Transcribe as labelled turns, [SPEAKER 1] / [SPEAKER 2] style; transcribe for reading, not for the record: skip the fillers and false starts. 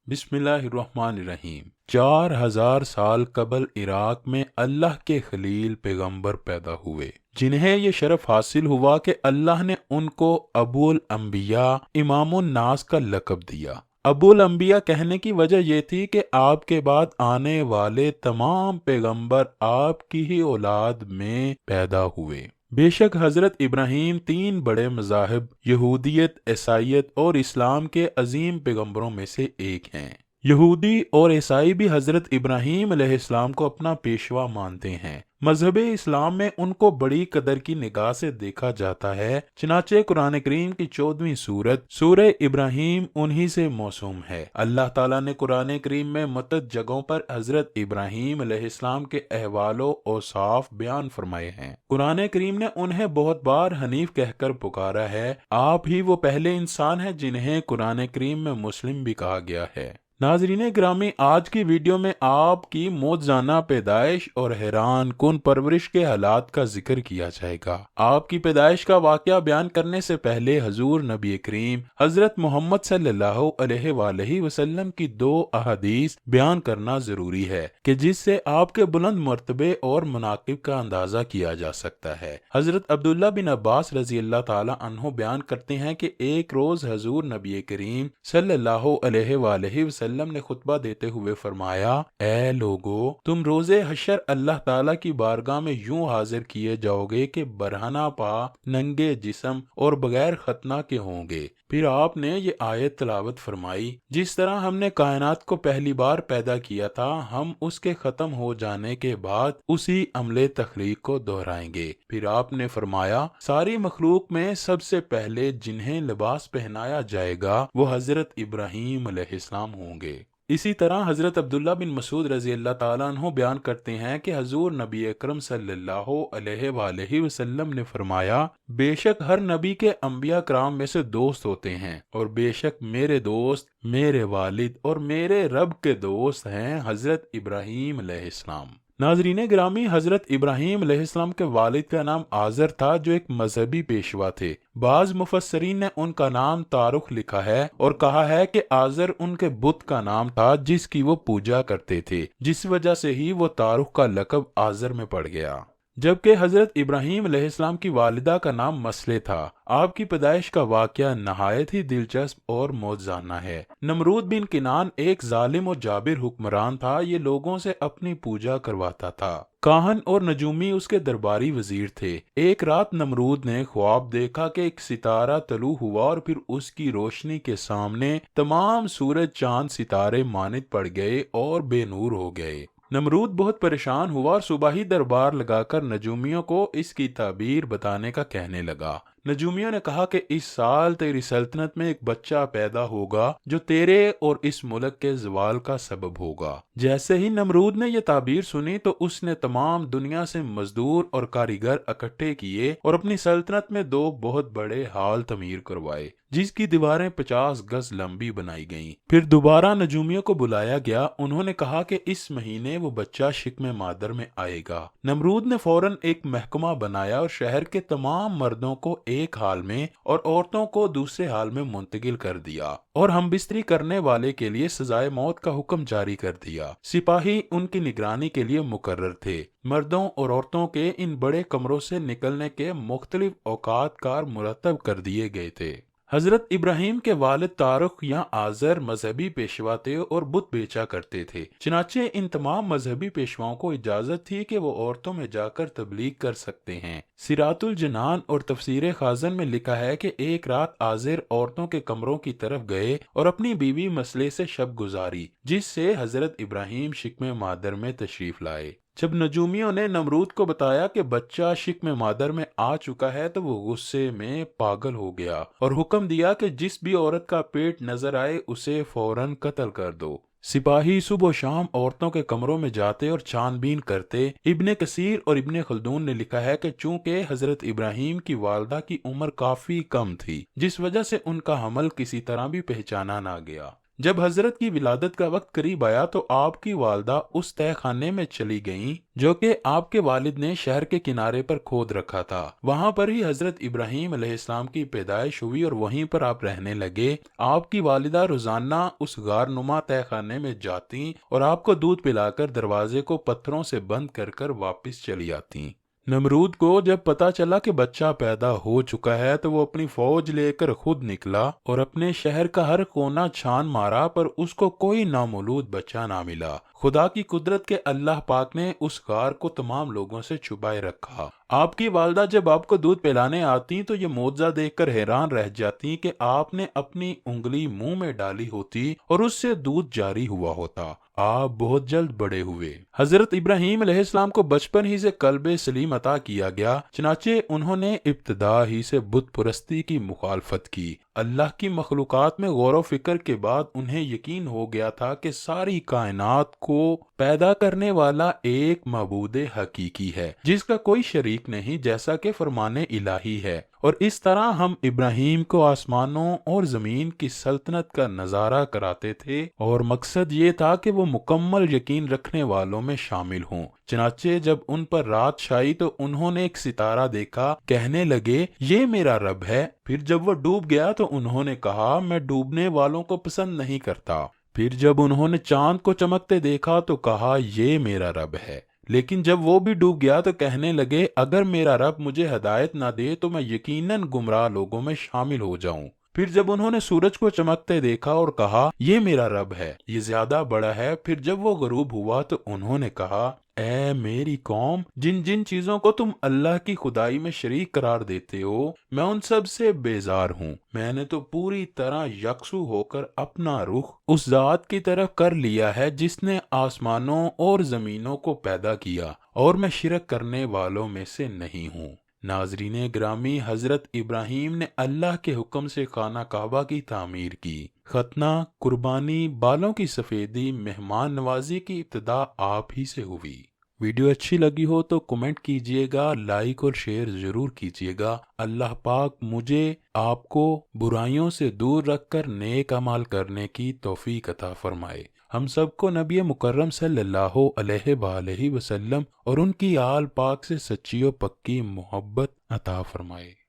[SPEAKER 1] बिस्मिल्लाहिर्रहमानिर्रहीम। 4000 साल कबल इराक में अल्लाह के खलील पैगंबर पैदा हुए, जिन्हें ये शरफ हासिल हुआ कि अल्लाह ने उनको अबुल अंबिया इमामुन नास का लक़ब दिया। अबुल अंबिया कहने की वजह यह थी कि आपके बाद आने वाले तमाम पैगंबर आपकी ही औलाद में पैदा हुए। बेशक हजरत इब्राहीम 3 बड़े मज़ाहिब यहूदियत, ईसाईयत और इस्लाम के अजीम पैगंबरों में से एक हैं। यहूदी और ईसाई भी हजरत इब्राहीम अलैहिस्सलाम को अपना पेशवा मानते हैं। मजहब इस्लाम में उनको बड़ी कदर की निगाह से देखा जाता है। चनाचे कुरान करीम की 14वीं सूरत सूरह इब्राहीम उन्हीं से मौसूम है। अल्लाह ताला ने कुरान करीम में मुतअद्दिद जगहों पर हजरत इब्राहीम अलैहिस्सलाम के अहवालो औसाफ बयान फरमाए हैं। कुरान करीम ने उन्हें बहुत बार हनीफ कहकर पुकारा है। आप ही वो पहले इंसान हैं जिन्हें कुरान करीम में मुस्लिम भी कहा गया है। नाजरीन ग्रामी, आज की वीडियो में आपकी मौजज़ाना पैदाइश और हैरान कुन परवरिश के हालात का जिक्र किया जाएगा। आपकी पैदाइश का वाक़या बयान करने से पहले हजूर नबी करीम हजरत मोहम्मद सल्लल्लाहु अलैहि वसल्लम की 2 अहादीस बयान करना जरूरी है कि जिससे आपके बुलंद मर्तबे और मुनाकिब का अंदाजा किया जा सकता है। हजरत अब्दुल्ला बिन अब्बास रजी अल्लाह ताला अन्हु बयान करते हैं कि एक रोज हजूर नबी करीम सल्लल्लाहु अलैहि वसल्लम ने खुतबा देते हुए फरमाया, ए लोगो, तुम रोजे हशर अल्लाह ताला की बारगाह में यूं हाजिर किए जाओगे कि बरहना पा, नंगे जिस्म और बगैर खतना के होंगे। फिर आपने ये आयत तिलावत फरमाई, जिस तरह हमने कायनात को पहली बार पैदा किया था, हम उसके खत्म हो जाने के बाद उसी अमले तख्लीक को दोहराएंगे। फिर आपने फरमाया, सारी मखलूक में सबसे पहले जिन्हें लिबास पहनाया जाएगा वो हजरत इब्राहीम अलैहिस्सलाम होंगे। इसी तरह हजरत अब्दुल्ला बिन मसूद रजी अल्लाह ताला अन्हु बयान करते हैं कि हजूर नबी अकरम सल्लल्लाहु अलैहि वसल्लम ने फरमाया, बेशक हर नबी के अंबिया कराम में से दोस्त होते हैं, और बेशक मेरे दोस्त, मेरे वालिद और मेरे रब के दोस्त हैं हजरत इब्राहीम अलैहिस्सलाम। नाजरीन ग्रामी, हजरत इब्राहीम अलैहिस्सलाम के वालिद का नाम आज़र था, जो एक मजहबी पेशवा थे। बाज मुफस्सरीन ने उनका नाम तारुख लिखा है और कहा है कि आज़र उनके बुत का नाम था जिसकी वो पूजा करते थे, जिस वजह से ही वो तारुख का लक़ब आज़र में पड़ गया। जबकि हजरत इब्राहीम अलैहिस्सलाम की वालिदा का नाम मसले था। आपकी पैदाइश का वाक़या नहायत ही दिलचस्प और मौजज़ाना है। नमरूद बिन किनान एक जालिम और जाबिर हुक्मरान था। ये लोगों से अपनी पूजा करवाता था। काहन और नजूमी उसके दरबारी वजीर थे। एक रात नमरूद ने ख्वाब देखा कि एक सितारा तलू हुआ और फिर उसकी रोशनी के सामने तमाम सूरज, चांद, सितारे मानित पड़ गए और बेनूर हो गए। नमरूद बहुत परेशान हुआ और सुबह ही दरबार लगाकर नजूमियों को इसकी ताबीर बताने का कहने लगा। नजूमियों ने कहा कि इस साल तेरी सल्तनत में एक बच्चा पैदा होगा जो तेरे और इस मुल्क के ज़वाल का सबब होगा। जैसे ही नमरूद ने यह ताबीर सुनी तो उसने तमाम दुनिया से मजदूर और कारीगर इकट्ठे किए और अपनी सल्तनत में 2 बहुत बड़े हाल तमीर करवाए, जिसकी दीवारें 50 गज लंबी बनाई गईं। फिर दोबारा नजूमियों को बुलाया गया। उन्होंने कहा कि इस महीने वो बच्चा शिक्म मादर में आएगा। नमरूद ने फौरन एक महकमा बनाया और शहर के तमाम मर्दों को एक हाल में और औरतों को दूसरे हाल में मुंतकिल कर दिया और हम बिस्तरी करने वाले के लिए सजाए मौत का हुक्म जारी कर दिया। सिपाही उनकी निगरानी के लिए मुकर्रर थे। मर्दों और औरतों के इन बड़े कमरों से निकलने के मुख्तलिफ औकात कार मुरतब कर दिए गए थे। हजरत इब्राहीम के वालिद तारुख या आज़र मजहबी पेशवा थे और बुत बेचा करते थे। चनाचे इन तमाम मजहबी पेशवाओं को इजाजत थी कि वो औरतों में जाकर तबलीग कर सकते हैं। सिरातुल जनान और तफसीर खाजन में लिखा है कि एक रात आज़र औरतों के कमरों की तरफ गए और अपनी बीवी मसले से शब गुजारी, जिससे हजरत इब्राहीम शिक्म मादर में तशरीफ लाए। जब नजूमियों ने नमरूद को बताया कि बच्चा शिक्म मादर में आ चुका है तो वो गुस्से में पागल हो गया और हुक्म दिया कि जिस भी औरत का पेट नजर आए उसे फौरन कत्ल कर दो। सिपाही सुबह शाम औरतों के कमरों में जाते और छानबीन करते। इब्ने कसीर और इब्ने खल्दून ने लिखा है कि चूंकि हजरत इब्राहीम की वालदा की उम्र काफी कम थी, जिस वजह से उनका हमल किसी तरह भी पहचाना ना गया। جب حضرت کی ولادت کا وقت قریب آیا تو آپ کی والدہ اس تہہ خانے میں چلی گئیں جو کہ آپ کے والد نے شہر کے کنارے پر کھود رکھا تھا۔ وہاں پر ہی حضرت ابراہیم علیہ السلام کی پیدائش ہوئی اور وہیں پر آپ رہنے لگے۔ آپ کی والدہ روزانہ اس غار نما تہہ خانے میں جاتی اور آپ کو دودھ پلا کر دروازے کو پتھروں سے بند کر کر واپس چلی آتی۔ نمرود کو جب پتا چلا کہ بچہ پیدا ہو چکا ہے تو وہ اپنی فوج لے کر خود نکلا اور اپنے شہر کا ہر کونا چھان مارا، پر اس کو کوئی نامولود بچہ نہ ملا۔ خدا کی قدرت کے اللہ پاک نے اس غار کو تمام لوگوں سے چھپائے رکھا۔ آپ کی والدہ جب آپ کو دودھ پلانے آتی تو یہ معجزہ دیکھ کر حیران رہ جاتی کہ آپ نے اپنی انگلی منہ میں ڈالی ہوتی اور اس سے دودھ جاری ہوا ہوتا۔ آپ بہت جلد بڑے ہوئے۔ حضرت ابراہیم علیہ السلام کو بچپن ہی سے قلب سلیم عطا کیا گیا، چنانچہ انہوں نے ابتدا ہی سے بت پرستی کی مخالفت کی۔ اللہ کی مخلوقات میں غور و فکر کے بعد انہیں یقین ہو گیا تھا کہ ساری کائنات کو پیدا کرنے والا ایک معبود حقیقی ہے جس کا کوئی شریک نہیں، جیسا کہ فرمان الہی ہے۔ اور اس طرح ہم ابراہیم کو آسمانوں اور زمین کی سلطنت کا نظارہ کراتے تھے اور مقصد یہ تھا کہ وہ مکمل یقین رکھنے والوں میں شامل ہوں۔ چنانچہ جب ان پر رات چھائی تو انہوں نے ایک ستارہ دیکھا، کہنے لگے یہ میرا رب ہے۔ پھر جب وہ ڈوب گیا تو انہوں نے کہا میں ڈوبنے والوں کو پسند نہیں کرتا۔ پھر جب انہوں نے چاند کو چمکتے دیکھا تو کہا یہ میرا رب ہے۔ لیکن جب وہ بھی ڈوب گیا تو کہنے لگے اگر میرا رب مجھے ہدایت نہ دے تو میں یقیناً گمراہ لوگوں میں شامل ہو جاؤں۔ پھر جب انہوں نے سورج کو چمکتے دیکھا اور کہا یہ میرا رب ہے، یہ زیادہ بڑا ہے۔ پھر جب وہ غروب ہوا تو انہوں نے کہا اے میری قوم، جن جن چیزوں کو تم اللہ کی خدائی میں شریک قرار دیتے ہو میں ان سب سے بیزار ہوں۔ میں نے تو پوری طرح یکسو ہو کر اپنا رخ اس ذات کی طرف کر لیا ہے جس نے آسمانوں اور زمینوں کو پیدا کیا، اور میں شرک کرنے والوں میں سے نہیں ہوں۔ ناظرین گرامی، حضرت ابراہیم نے اللہ کے حکم سے خانہ کعبہ کی تعمیر کی۔ ختنہ، قربانی، بالوں کی سفیدی، مہمان نوازی کی ابتدا آپ ہی سے ہوئی۔ ویڈیو اچھی لگی ہو تو کمنٹ کیجئے گا، لائک اور شیئر ضرور کیجئے گا۔ اللہ پاک مجھے آپ کو برائیوں سے دور رکھ کر نیک اعمال کرنے کی توفیق عطا فرمائے۔ ہم سب کو نبی مکرم صلی اللہ علیہ وآلہ وسلم اور ان کی آل پاک سے سچی و پکی محبت عطا فرمائے۔